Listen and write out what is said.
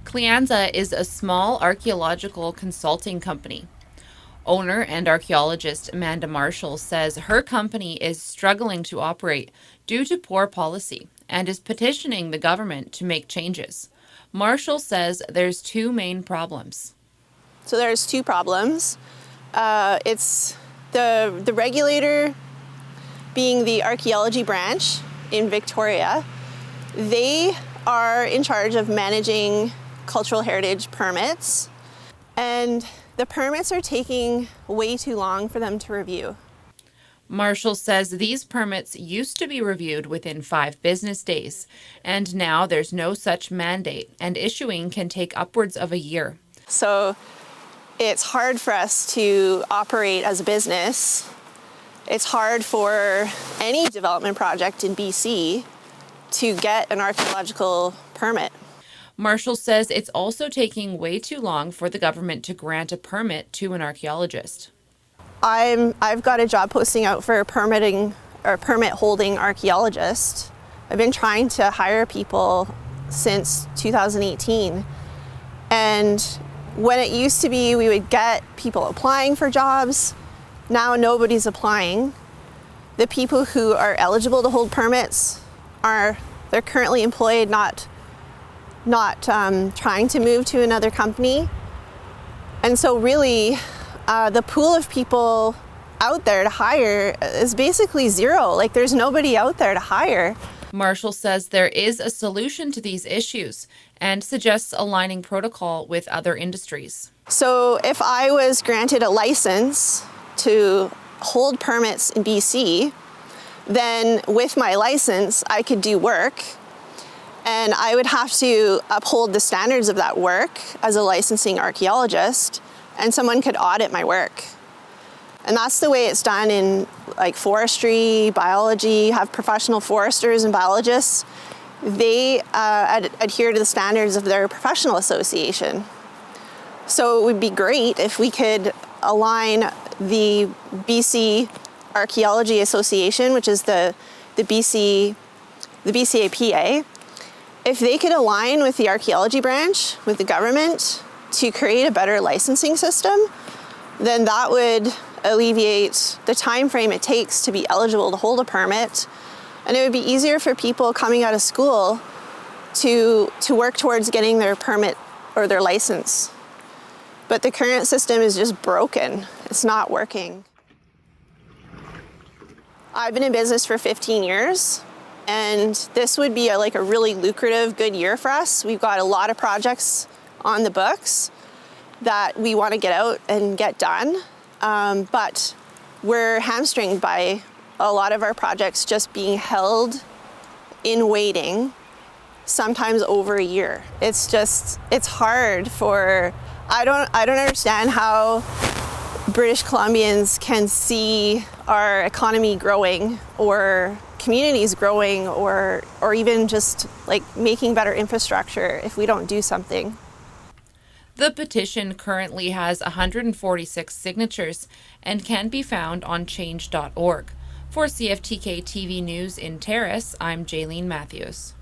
Cleanza is a small archaeological consulting company. Owner and archaeologist Amanda Marshall says her company is struggling to operate due to poor policy and is petitioning the government to make changes. Marshall says there's two main problems. So there's two problems. It's the regulator, being the archaeology branch in Victoria. They are in charge of managing cultural heritage permits, and the permits are taking way too long for them to review. Marshall says these permits used to be reviewed within 5 business days, and now there's no such mandate, and issuing can take upwards of a year. So it's hard for us to operate as a business. It's hard for any development project in BC to get an archaeological permit. Marshall says it's also taking way too long for the government to grant a permit to an archaeologist. I've got a job posting out for a permit holding archaeologist. I've been trying to hire people since 2018. And when it used to be we would get people applying for jobs, now nobody's applying. The people who are eligible to hold permits they're currently employed, not trying to move to another company. And so really, the pool of people out there to hire is basically zero. Like, there's nobody out there to hire. Marshall says there is a solution to these issues and suggests aligning protocol with other industries. So if I was granted a license to hold permits in BC, then with my license, I could do work, and I would have to uphold the standards of that work as a licensing archaeologist, and someone could audit my work. And that's the way it's done in like forestry, biology, have professional foresters and biologists. They adhere to the standards of their professional association. So it would be great if we could align the BC Archaeology Association, which is the BCAPA, if they could align with the archaeology branch, with the government, to create a better licensing system, then that would alleviate the time frame it takes to be eligible to hold a permit. And it would be easier for people coming out of school to work towards getting their permit or their license. But the current system is just broken. It's not working. I've been in business for 15 years, and this would be a really lucrative, good year for us. We've got a lot of projects on the books that we want to get out and get done, but we're hamstringed by a lot of our projects just being held in waiting, sometimes over a year. It's hard for, I don't understand how British Columbians can see our economy growing or communities growing or even just making better infrastructure if we don't do something. The petition currently has 146 signatures and can be found on change.org. For CFTK-TV News in Terrace, I'm Jaylene Matthews.